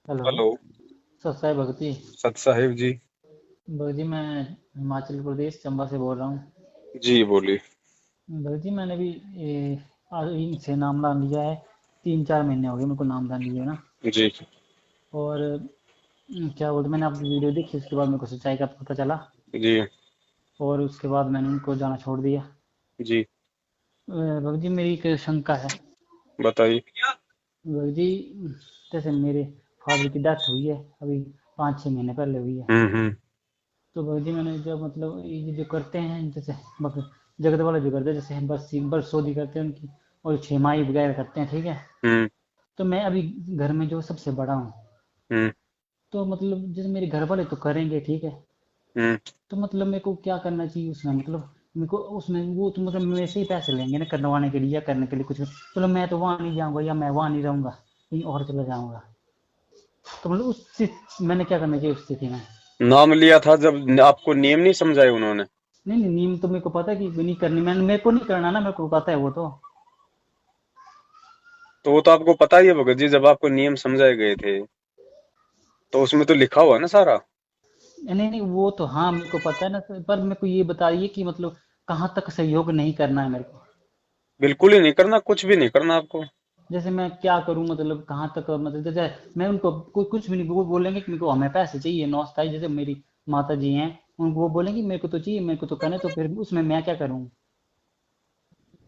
Hello. Hello. सत साई भगती। सत साहिब जी। भगत जी, मैं हिमाचल प्रदेश चंबा से बोल रहा हूँ। जी बोलिए। भगत जी, मैंने भी आज इनसे नामदान लिया है। 3-4 महीने हो गए मेरे को नामदान लिए ना। जी और क्या बोलते, मैंने आपकी वीडियो देखी, उसके बाद मेरे को सच्चाई का पता चला। जी और उसके बाद मैंने उनको जाना छोड़ दिया। जी भगत जी, मेरी एक शंका है। बताइए। भगत जी, जैसे मेरे फादर की डेथ हुई है अभी 5-6 महीने पहले हुई है। हम्म। तो भगत जी, मैंने जब मतलब ये जो करते हैं, जैसे जगत वाले जो करते हैं, जैसे हम बस बरसोदी करते हैं उनकी, और छेमाई वगैरह करते हैं, ठीक है। हम्म तो मैं अभी घर में जो सबसे बड़ा हूँ, हम्म तो मतलब जैसे मेरे घर वाले तो करेंगे, ठीक है। हम्म। तो मतलब मेरे को क्या करना चाहिए उसमें, मतलब मेरे को उसमें वो तो मतलब मेरे से ही पैसे लेंगे ना, करवाने के लिए या करने के लिए कुछ भी। चलो मैं तो वहाँ नहीं जाऊँगा, या मैं वहाँ नहीं रहूँगा, कहीं और चला जाऊँगा। तो मतलब मैंने क्या करना चाहिए उस स्थिति में। नाम लिया था जब आपको नियम नहीं समझाए उन्होंने। नहीं नहीं, नीम तो मेरे को पता है कि नहीं करनी, मैंने मेरे को नहीं करना ना, मेरे को पता है वो तो। तो वो तो आपको पता ही है भगत जी, जब आपको नियम समझाए गए थे तो उसमें तो लिखा हुआ है ना सारा। नहीं नहीं, वो तो हाँ मेरे को पता है ना, पर मेरे को ये बताइए कि मतलब कहाँ तक सहयोग नहीं करना है मेरे को। बिल्कुल ही नहीं करना, कुछ भी नहीं करना आपको। जैसे मैं क्या करूं, मतलब कहाँ तक, मतलब जैसे मैं उनको कोई कुछ भी नहीं, वो बोलेंगे कि मेरे को हमें पैसे चाहिए नौस्ताई, जैसे मेरी माता जी हैं, उनको वो बोलेंगे मेरे को तो चाहिए, मेरे को तो करना है, तो फिर उसमें मैं क्या करूं।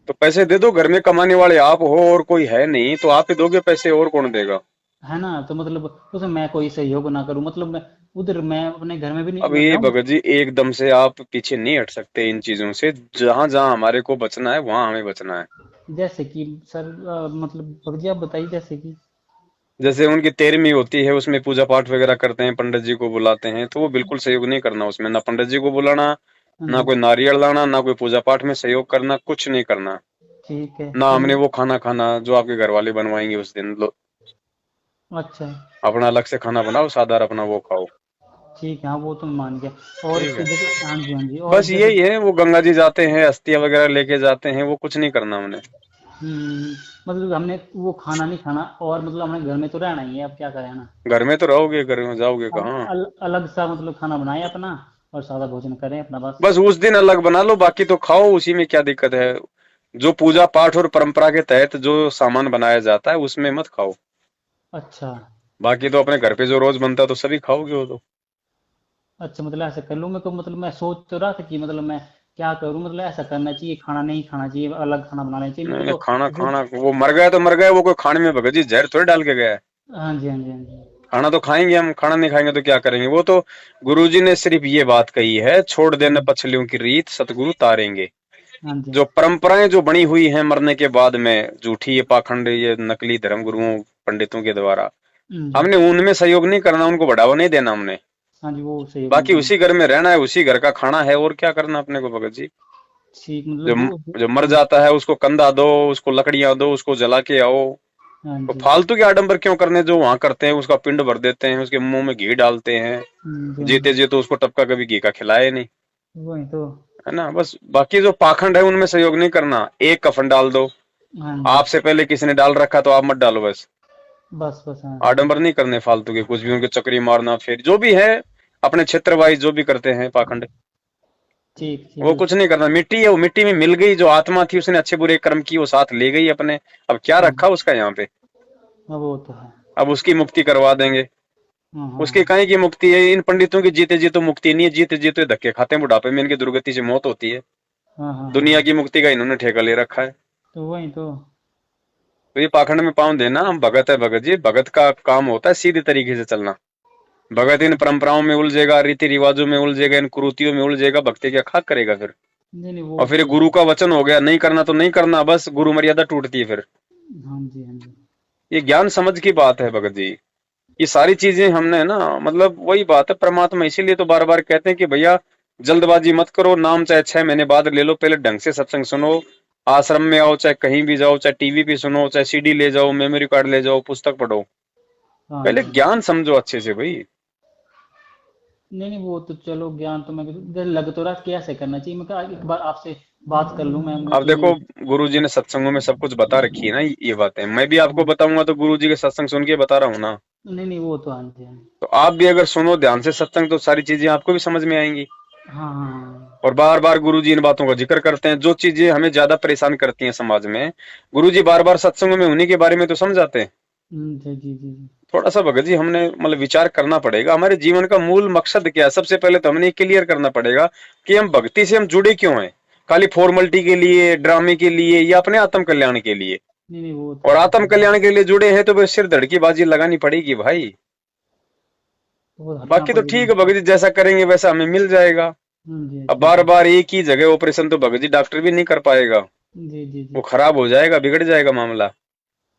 तो पैसे दे दो, घर में कमाने वाले आप हो और कोई है नहीं, तो आप ही दोगे पैसे, और कौन देगा। है ना, तो मतलब उसमें मैं कोई सहयोग ना करूं, मतलब मैं उधर मैं अपने घर में भी नहीं अब मैं ये रहूं। भगत जी एकदम से आप पीछे नहीं हट सकते इन चीजों से। जहां जहां हमारे को बचना है वहां हमें बचना है। जैसे कि सर, मतलब भगत जी आप बताइए, जैसे कि। जैसे उनकी 13वीं होती है, उसमें पूजा पाठ वगैरह करते हैं, पंडित जी को बुलाते हैं, तो वो बिल्कुल सहयोग नहीं करना उसमें, ना पंडित जी को बुलाना, हाँ ना जी। कोई नारियल लाना, ना कोई पूजा पाठ में सहयोग करना, कुछ नहीं करना। ठीक है, ना तो हमने मतलब। वो खाना खाना जो आपके घर वाले बनवाएंगे उस दिन लो। अच्छा। अपना अलग से खाना बनाओ, सादा अपना वो खाओ। ठीक है, हाँ वो तो मैं मान गया। और ठीक इसके है। जैसे, हाँ जी हाँ जी, और बस जैसे। यही है, वो गंगा जी जाते हैं, अस्थियां वगैरह लेके जाते हैं, वो कुछ नहीं करना हमने। हम्म, मतलब हमने वो खाना नहीं खाना, और मतलब हमने घर में तो रहना ही है, अब क्या करें ना। घर में तो रहोगे, घर में जाओगे अब कहाँ। अलग सा मतलब खाना बनाए अपना, और सादा भोजन करें अपना, बस। बस उस दिन अलग बना लो, बाकी तो खाओ, उसी में क्या दिक्कत है। जो पूजा पाठ और परंपरा के तहत जो सामान बनाया जाता है उसमें मत खाओ। अच्छा। बाकी तो अपने घर पे जो रोज बनता है तो सभी खाओगे वो तो। अच्छा, मतलब ऐसा कर लूँ, मेरे को मतलब मैं सोच तो रहा था कि मतलब मैं क्या करूँ, मतलब ऐसा करना चाहिए, खाना नहीं खाना चाहिए, अलग खाना बनाना चाहिए मेरे नहीं को नहीं, तो। खाना जैसे। खाना वो मर गया तो मर गया, वो कोई खाने में भगत जी जहर थोड़ी डाल के गया है। हाँ जी हाँ जी हाँ जी। खाना तो खाएंगे हम, खाना नहीं खाएंगे तो क्या करेंगे। वो तो गुरुजी ने सिर्फ ये बात कही है, छोड़ देना हम्म, पछलियों की रीत सतगुरु तारेंगे। हाँ जी। जो परंपराएं जो बनी हुई हैं मरने के बाद में, झूठी, ये पाखंड, ये नकली धर्म गुरुओं पंडितों के द्वारा, जी। हमने उनमें सहयोग नहीं करना, उनको बढ़ावा नहीं देना हमने। हाँ जी, वो सहयोग नहीं बाकी करना। उसी घर में रहना है, उसी घर का खाना है, और क्या करना अपने को भगत जी। ठीक, जो मतलब वो। जो मर हाँ जाता है उसको कंधा दो, उसको लकड़ियां दो, उसको जला के आओ। हाँ तो जी। फालतू के आडंबर क्यों करने, जो वहां करते हैं उसका पिंड भर देते हैं, उसके मुंह में घी डालते हैं। जी हाँ जीते जी। जी तो उसको टपका कभी घी का खिलाए नहीं। वही तो। है ना, बस बाकी जो पाखंड है उनमें सहयोग नहीं करना। एक कफन डाल दो, हाँ जी। आपसे पहले किसी ने डाल रखा तो आप मत डालो बस। बस बस, हाँ हाँ। आडंबर नहीं करने फालतू के, कुछ भी उनके चक्री मारना, फिर जो भी है अपने क्षेत्र वाइज जो भी करते हैं पाखंड, ठीक ठीक वो है। कुछ नहीं करना। मिट्टी है, वो मिट्टी में मिल गई, जो आत्मा थी उसने अच्छे बुरे कर्म की, वो साथ ले गई अपने। अब क्या हाँ रखा उसका यहाँ पे। हाँ, वो तो है। अब उसकी मुक्ति करवा देंगे। हाँ हाँ उसकी हाँ। कहीं की मुक्ति है, इन पंडितों की जीते जी तो मुक्ति नहीं है, जीते जी तो धक्के खाते हैं, बुढ़ापे में इनकी दुर्गति से मौत होती है। हाँ हाँ हाँ दुनिया हाँ। की मुक्ति का इन्होंने ठेका ले रखा है। तो वही तो। तो ये पाखंड में पाँव देना, हम भगत है भगत जी, भगत का काम होता है सीधे तरीके से चलना। भगत इन परंपराओं में उलझेगा, रीति रिवाजों में उलझेगा, इन कुरीतियों में उलझेगा, भक्ति क्या खाक करेगा फिर। नहीं नहीं, वो और फिर तो गुरु है। का वचन हो गया, नहीं करना तो नहीं करना, बस गुरु मर्यादा टूटती है फिर। हाँ जी हाँ जी। ये ज्ञान समझ की बात है भगत जी। ये सारी चीजें हमने ना, मतलब वही बात है, परमात्मा इसीलिए तो बार बार कहते हैं कि भैया जल्दबाजी मत करो, नाम चाहे 6 महीने बाद ले लो, पहले ढंग से सत्संग सुनो। आश्रम में आओ, चाहे कहीं भी जाओ, चाहे टीवी पे सुनो, चाहे सीडी ले जाओ, मेमोरी कार्ड ले जाओ, पुस्तक पढ़ो। हाँ पहले जी। ज्ञान समझो अच्छे से भाई। नहीं नहीं, वो तो चलो, ज्ञान तो मैं लग तो रहा कि ऐसे करना चाहिए, मैं कहा एक बार आपसे बात कर लूँ मैं अब कि देखो, नहीं। गुरु जी ने सत्संगों में सब कुछ बता रखी है ना, ये बातें मैं भी आपको हाँ बताऊंगा तो गुरु जी के सत्संग सुन के बता रहा हूँ ना। नहीं नहीं, वो तो हाँ जी, हाँ जी। तो आप भी अगर सुनो ध्यान से सत्संग तो सारी चीजें आपको भी समझ में आएंगी। हाँ हाँ हाँ। और बार बार गुरुजी इन बातों का जिक्र करते हैं, जो चीजें हमें ज्यादा परेशान करती हैं समाज में, गुरुजी बार बार सत्संग में उन्हीं के बारे में तो समझाते हैं। जी जी जी जी। थोड़ा सा भगत जी हमने मतलब विचार करना पड़ेगा, हमारे जीवन का मूल मकसद क्या है। सबसे पहले तो हमने क्लियर करना पड़ेगा कि हम भक्ति से हम जुड़े क्यों हैं। खाली फॉर्मेलिटी के लिए, ड्रामे के लिए, या अपने आत्म कल्याण के लिए। नहीं नहीं, वो तो और है आत्म जी। कल्याण के लिए जुड़े हैं तो फिर सिर धड़ की बाजी लगानी पड़ेगी भाई। वो हटना बाकी तो पड़ेगा ठीक है हमको। भगत जी, जैसा करेंगे वैसा हमें मिल जाएगा। जी अब जी बार जी बार एक ही जगह ऑपरेशन तो भगत जी डॉक्टर भी नहीं कर पाएगा, जी जी वो जी। खराब हो जाएगा, बिगड़ जाएगा मामला।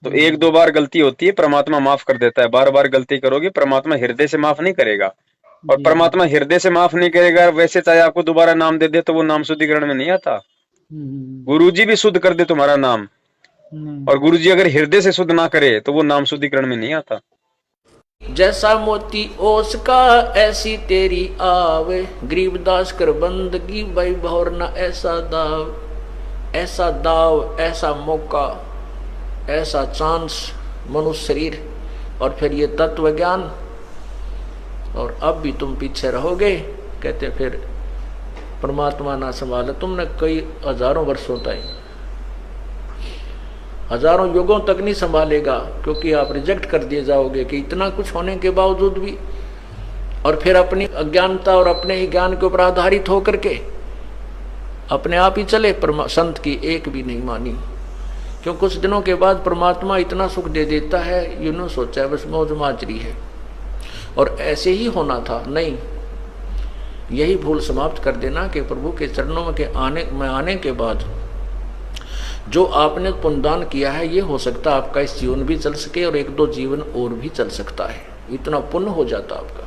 तो एक दो जी बार गलती होती है, परमात्मा माफ कर देता है। बार बार गलती करोगे परमात्मा हृदय से माफ नहीं करेगा। और जी जी। परमात्मा हृदय से माफ नहीं करेगा, वैसे चाहे आपको दोबारा नाम दे दे तो वो नाम शुद्धिकरण में नहीं आता। हम्म। गुरुजी भी शुद्ध कर दे तुम्हारा नाम, नहीं। और गुरुजी अगर हृदय से शुद्ध ना करे तो वो नाम शुद्धिकरण में नहीं आता। जैसा मोती ओस का ऐसी तेरी आवे, गरीबदास कर बंदगी भाई भौर न ऐसा दाव, ऐसा दाव, ऐसा मौका, ऐसा चांस मनुष्य शरीर और फिर ये तत्व ज्ञान, और अब भी तुम पीछे रहोगे। कहते फिर परमात्मा ना संभाले तुमने कई हजारों वर्षों तक, हजारों युगों तक नहीं संभालेगा, क्योंकि आप रिजेक्ट कर दिए जाओगे कि इतना कुछ होने के बावजूद भी। और फिर अपनी अज्ञानता और अपने ही ज्ञान के ऊपर आधारित होकर के अपने आप ही चले, संत की एक भी नहीं मानी। क्यों कुछ दिनों के बाद परमात्मा इतना सुख दे देता है, यूं सोचा है बस मौज माजरी है और ऐसे ही होना था। नहीं, यही भूल समाप्त कर देना कि प्रभु के चरणों में आने के बाद जो आपने पुण्यदान किया है, ये हो सकता है आपका इस जीवन भी चल सके और एक दो जीवन और भी चल सकता है, इतना पुण्य हो जाता आपका।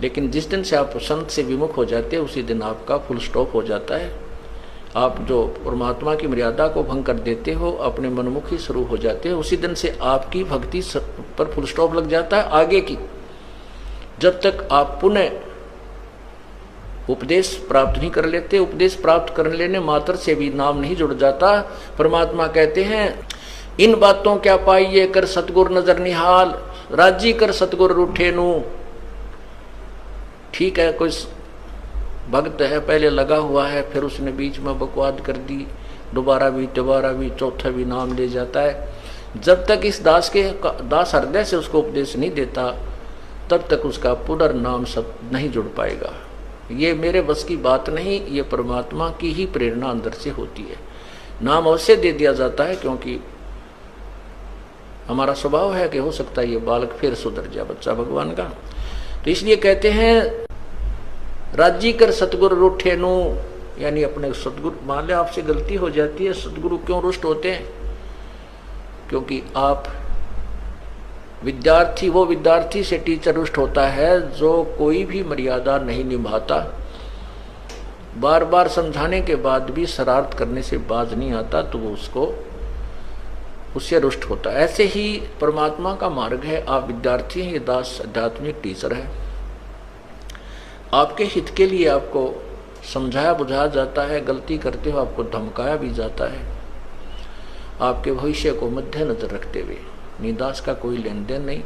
लेकिन जिस दिन से आप संत से विमुख हो जाते हैं उसी दिन आपका फुल स्टॉप हो जाता है। आप जो परमात्मा की मर्यादा को भंग कर देते हो, अपने मनमुखी शुरू हो जाते हो, उसी दिन से आपकी भक्ति पर फुल स्टॉप लग जाता है आगे की। जब तक आप पुनः उपदेश प्राप्त नहीं कर लेते, उपदेश प्राप्त कर लेने मात्र से भी नाम नहीं जुड़ जाता। परमात्मा कहते हैं इन बातों क्या पाइए कर सतगुर नजर निहाल, राजी कर सतगुर रूठे नू। ठीक है, कोई भक्त है पहले लगा हुआ है, फिर उसने बीच में बकवाद कर दी, दोबारा भी चौथा भी नाम ले जाता है। जब तक इस दास हृदय से उसको उपदेश नहीं देता तब तक उसका पुनर्नाम सब नहीं जुड़ पाएगा। ये मेरे बस की बात नहीं, ये परमात्मा की ही प्रेरणा अंदर से होती है। नाम अवश्य दे दिया जाता है क्योंकि हमारा स्वभाव है कि हो सकता है ये बालक फिर सुधर जाए, बच्चा भगवान का। तो इसलिए कहते हैं राजी कर सतगुरु रूठे नु, यानी अपने सतगुरु, मान लिया आपसे गलती हो जाती है, सतगुरु क्यों रुष्ट होते हैं? क्योंकि आप विद्यार्थी, वो विद्यार्थी से टीचर रुष्ट होता है जो कोई भी मर्यादा नहीं निभाता, बार बार समझाने के बाद भी शरारत करने से बाज नहीं आता, तो वो उससे रुष्ट होता है। ऐसे ही परमात्मा का मार्ग है, आप विद्यार्थी हैं, ये दास आध्यात्मिक टीचर है। आपके हित के लिए आपको समझाया बुझाया जाता है, गलती करते हो आपको धमकाया भी जाता है, आपके भविष्य को मध्य नजर रखते हुए। निदास का कोई लेन देन नहीं।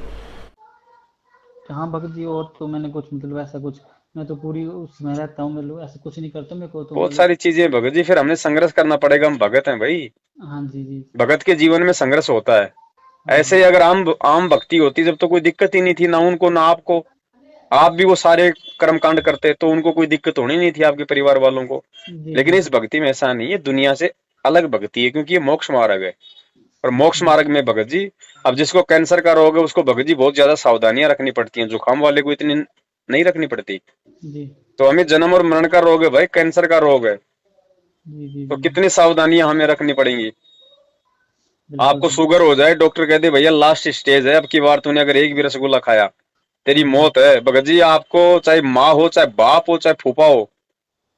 हाँ भगत जी, और तो मैंने कुछ मतलब ऐसा कुछ, मैं तो पूरी उसमें रहता हूँ, मतलब ऐसा कुछ नहीं करता मेरे को तो बहुत मतलब। सारी चीजें भगत जी, फिर हमने संघर्ष करना पड़ेगा, हम भगत हैं भाई। हाँ जी जी। भगत के जीवन में संघर्ष होता है। हाँ ऐसे ही अगर आम भक्ति होती जब तो कोई दिक्कत ही नहीं थी, ना उनको ना आपको। आप भी वो सारे कर्म कांड करते तो उनको कोई दिक्कत होनी नहीं थी, आपके परिवार वालों को। जी लेकिन जी इस भक्ति में ऐसा नहीं है, दुनिया से अलग भक्ति है, क्योंकि ये मोक्ष मार्ग है। और मोक्ष मार्ग में भगत जी, अब जिसको कैंसर का रोग है उसको भगत जी बहुत ज्यादा सावधानियां रखनी पड़ती हैं, जुकाम वाले को इतनी नहीं रखनी पड़ती। जी तो हमें जन्म और मरण का रोग है भाई, कैंसर का रोग है, जी जी तो जी। कितनी सावधानियां हमें रखनी पड़ेंगी। बिल्कुल आपको शुगर हो जाए, डॉक्टर कहते भैया लास्ट स्टेज है, अब की बार तूने अगर एक भी रसगुल्ला खाया तेरी बिल्कुल। मौत है। भगत जी आपको चाहे माँ हो, चाहे बाप हो, चाहे फूफा हो,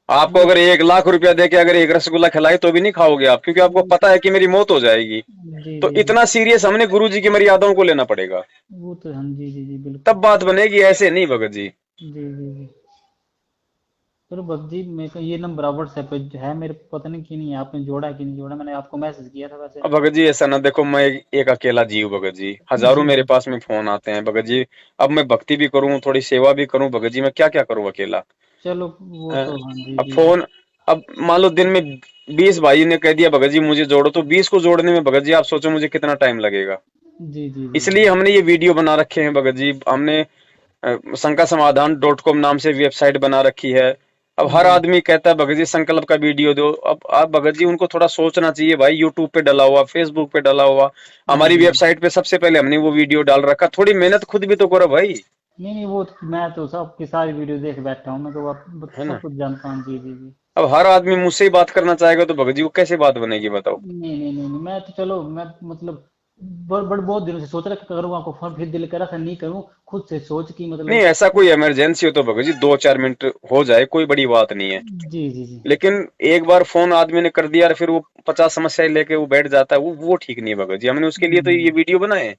आपको वो अगर 1 लाख रुपया दे के अगर एक रसगुल्ला खिलाए तो भी नहीं खाओगे आप, क्योंकि आपको पता है कि मेरी मौत हो जाएगी। जी तो जी जी। इतना सीरियस हमने गुरु जी की मर्यादाओं को लेना पड़ेगा, वो तो हाँ जी जी जी तब बिल्कुल। बात बनेगी, ऐसे नहीं भगत जी। जी जी जी। चलो भक्त जी, मेरे को ये नंबर व्हाट्सएप पे है मेरे, पता नहीं कि नहीं आपने जोड़ा है कि नहीं जोड़ा, मैंने आपको मैसेज किया था वैसे। अब भगत जी ऐसा ना देखो, मैं एक अकेला जीव भगत जी, हजारों जी मेरे जी। पास में फोन आते हैं भगत जी। अब मैं भक्ति भी करूं, थोड़ी सेवा भी करूं भगत जी, मैं क्या क्या करूं अकेला। चलो वो हैं? तो हाँ जी अब जी जी। फोन, अब मान लो दिन में 20 भाई ने कह दिया भगत जी मुझे जोड़ो, तो 20 को जोड़ने में भगत जी आप सोचो मुझे कितना टाइम लगेगा। जी जी जी इसलिए जी। हमने ये वीडियो बना रखे हैं भगत जी, हमने शंका समाधान .com नाम से वेबसाइट बना रखी है। अब हर जी आदमी कहता है भगत जी संकल्प का वीडियो दो, अब आप भगत जी उनको थोड़ा सोचना चाहिए भाई, यूट्यूब पे डला हुआ, फेसबुक पे डला हुआ, हमारी जी। वेबसाइट पे सबसे पहले हमने वो वीडियो डाल रखा, थोड़ी मेहनत खुद भी तो करो भाई। नहीं नहीं, वो तो मैं तो सबकी सारी वीडियो देख बैठा हूँ, मैं तो है सब ना। कुछ जानता हूँ। जी जी जी। अब हर आदमी मुझसे ही बात करना चाहेगा तो भगत जी वो कैसे बात बनेगी बताओ। नहीं नहीं नहीं नहीं, मैं तो चलो मैं मतलब बहुत दिनों से सोच रहा करूँ आपको फोन, फिर दिल करा था नहीं करूँ, खुद से सोच की नहीं मतलब। ऐसा कोई इमरजेंसी हो तो भगत जी 2-4 मिनट हो जाए, कोई बड़ी बात नहीं है। जी जी जी। लेकिन एक बार फोन आदमी ने कर दिया और फिर वो 50 समस्याएं लेके वो बैठ जाता है, वो ठीक नहीं है भगत जी। हमने उसके लिए तो ये हम्म, वीडियो बनाए हैं,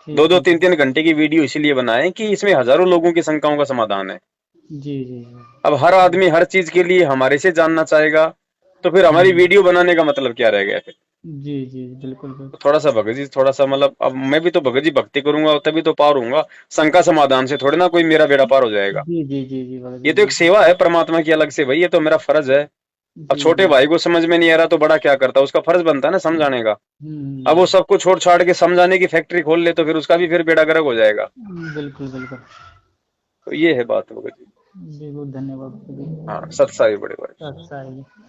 दो ठीक दो ठीक तीन ठीक। तीन घंटे की वीडियो इसीलिए बनाए हैं कि इसमें हजारों लोगों की शंकाओं का समाधान है। जी जी जी। अब हर आदमी हर चीज के लिए हमारे से जानना चाहेगा, तो फिर हमारी हम्म, वीडियो बनाने का मतलब क्या रह गया फिर। जी जी बिल्कुल तो बिल्कुल। थोड़ा सा भगत जी, थोड़ा सा मतलब, अब मैं भी तो भगत जी भक्ति करूंगा तभी तो पार होऊंगा, शंका समाधान से थोड़ी ना कोई मेरा बेड़ा पार हो जाएगा। जी जी जी जी भगत ये जी तो एक बिल्कुल। सेवा है परमात्मा की अलग से भाई, ये तो मेरा फर्ज है। अब जी छोटे जी। भाई को समझ में नहीं आ रहा तो बड़ा क्या करता है, उसका फर्ज बनता है ना समझाने का। अब वो हम्म, सबको छोड़ छाड़ के समझाने की फैक्ट्री खोल ले तो फिर उसका भी फिर बेड़ा गर्क हो जाएगा। बिल्कुल बिल्कुल। तो ये है बात भगत जी। बिल्कुल धन्यवाद भगत जी। हाँ, सत्साई बड़े भाई। अच्छा है।